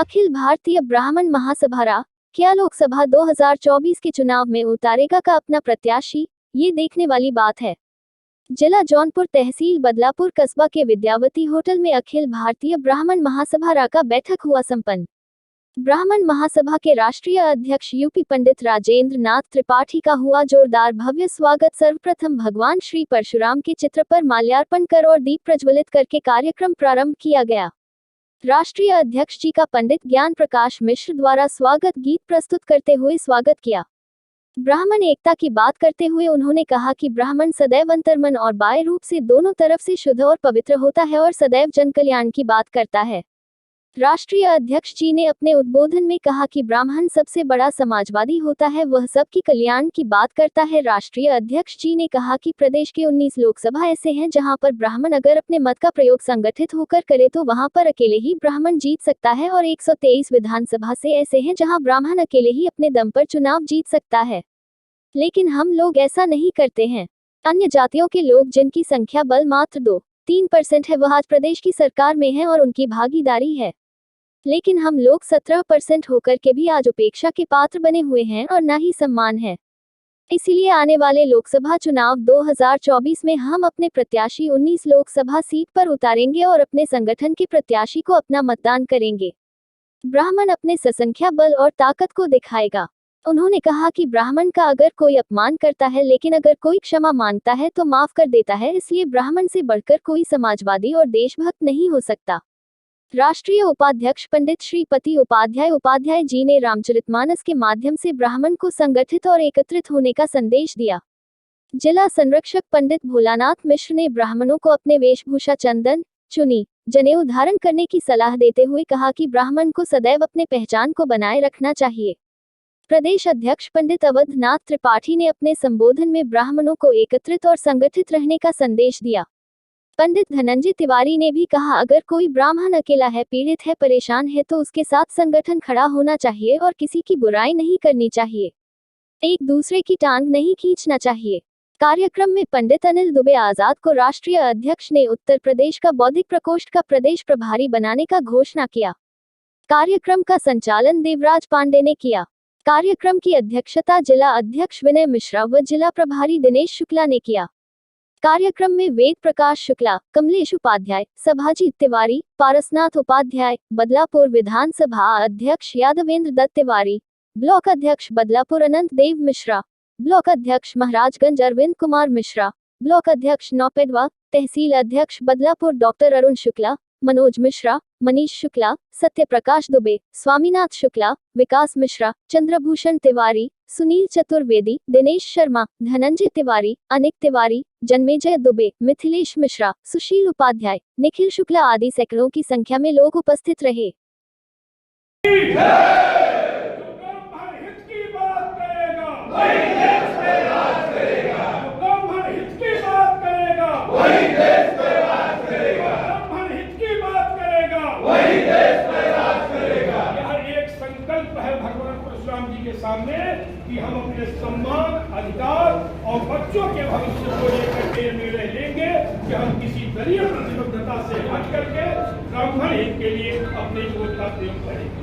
अखिल भारतीय ब्राह्मण महासभा क्या लोकसभा 2024 के चुनाव में उतारेगा का अपना प्रत्याशी, ये देखने वाली बात है। जिला जौनपुर तहसील बदलापुर कस्बा के विद्यावती होटल में अखिल भारतीय ब्राह्मण महासभा का बैठक हुआ संपन्न। ब्राह्मण महासभा के राष्ट्रीय अध्यक्ष यूपी पंडित राजेंद्र नाथ त्रिपाठी का हुआ जोरदार भव्य स्वागत। सर्वप्रथम भगवान श्री परशुराम के चित्र पर माल्यार्पण कर और दीप प्रज्वलित करके कार्यक्रम प्रारंभ किया गया। राष्ट्रीय अध्यक्ष जी का पंडित ज्ञान प्रकाश मिश्र द्वारा स्वागत गीत प्रस्तुत करते हुए स्वागत किया। ब्राह्मण एकता की बात करते हुए उन्होंने कहा कि ब्राह्मण सदैव अंतर्मन और बाह्य रूप से दोनों तरफ से शुद्ध और पवित्र होता है और सदैव जन कल्याण की बात करता है। राष्ट्रीय अध्यक्ष जी ने अपने उद्बोधन में कहा कि ब्राह्मण सबसे बड़ा समाजवादी होता है, वह सबकी कल्याण की बात करता है। राष्ट्रीय अध्यक्ष जी ने कहा कि प्रदेश के 19 लोकसभा ऐसे हैं जहां पर ब्राह्मण अगर अपने मत का प्रयोग संगठित होकर करे तो वहां पर अकेले ही ब्राह्मण जीत सकता है और 123 विधानसभा से ऐसे हैं जहां ब्राह्मण अकेले ही अपने दम पर चुनाव जीत सकता है, लेकिन हम लोग ऐसा नहीं करते हैं। अन्य जातियों के लोग जिनकी संख्या बल मात्र 2-3% है वह आज प्रदेश की सरकार में है और उनकी भागीदारी है, लेकिन हम लोग 17% होकर के भी आज उपेक्षा के पात्र बने हुए हैं और न ही सम्मान है। इसीलिए आने वाले लोकसभा चुनाव 2024 में हम अपने प्रत्याशी 19 लोकसभा सीट पर उतारेंगे और अपने संगठन के प्रत्याशी को अपना मतदान करेंगे। ब्राह्मण अपने ससंख्या बल और ताकत को दिखाएगा। उन्होंने कहा कि ब्राह्मण का अगर कोई अपमान करता है लेकिन अगर कोई क्षमा मांगता है तो माफ कर देता है, इसलिए ब्राह्मण से बढ़कर कोई समाजवादी और देशभक्त नहीं हो सकता। राष्ट्रीय उपाध्यक्ष पंडित श्रीपति उपाध्याय जी ने रामचरितमानस के माध्यम से ब्राह्मण को संगठित और एकत्रित होने का संदेश दिया। जिला संरक्षक पंडित भोलानाथ मिश्र ने ब्राह्मणों को अपने वेशभूषा चंदन, चुनी, जनेऊ धारण करने की सलाह देते हुए कहा कि ब्राह्मण को सदैव अपने पहचान को बनाए रखना चाहिए। प्रदेश अध्यक्ष पंडित अवधनाथ त्रिपाठी ने अपने संबोधन में ब्राह्मणों को एकत्रित और संगठित रहने का संदेश दिया। पंडित धनंजय तिवारी ने भी कहा, अगर कोई ब्राह्मण अकेला है, पीड़ित है, परेशान है तो उसके साथ संगठन खड़ा होना चाहिए और किसी की बुराई नहीं करनी चाहिए, एक दूसरे की टांग नहीं खींचना चाहिए। कार्यक्रम में पंडित अनिल दुबे आजाद को राष्ट्रीय अध्यक्ष ने उत्तर प्रदेश का बौद्धिक प्रकोष्ठ का प्रदेश प्रभारी बनाने का घोषणा किया। कार्यक्रम का संचालन देवराज पांडे ने किया। कार्यक्रम की अध्यक्षता जिला अध्यक्ष विनय मिश्रा व जिला प्रभारी दिनेश शुक्ला ने किया। कार्यक्रम में वेद प्रकाश शुक्ला, कमलेश उपाध्याय, सभाजीत तिवारी, पारसनाथ उपाध्याय, बदलापुर विधानसभा अध्यक्ष यादवेंद्र दत्त तिवारी, ब्लॉक अध्यक्ष बदलापुर अनंत देव मिश्रा, ब्लॉक अध्यक्ष महाराजगंज अरविंद कुमार मिश्रा, ब्लॉक अध्यक्ष नौपेडवा, तहसील अध्यक्ष बदलापुर डॉक्टर अरुण शुक्ला, मनोज मिश्रा, मनीष शुक्ला, सत्य प्रकाश दुबे, स्वामीनाथ शुक्ला, विकास मिश्रा, चंद्रभूषण तिवारी, सुनील चतुर्वेदी, दिनेश शर्मा, धनंजय तिवारी, अनिक तिवारी, जन्मेजय दुबे, मिथिलेश मिश्रा, सुशील उपाध्याय, निखिल शुक्ला आदि सैकड़ों की संख्या में लोग उपस्थित रहे। के सामने कि हम अपने सम्मान, अधिकार और बच्चों के भविष्य को लेकर के निर्णय लेंगे कि हम किसी दलीय प्रतिबद्धता से हट करके ब्राह्मण हित के लिए अपने वोट का प्रयोग करेंगे।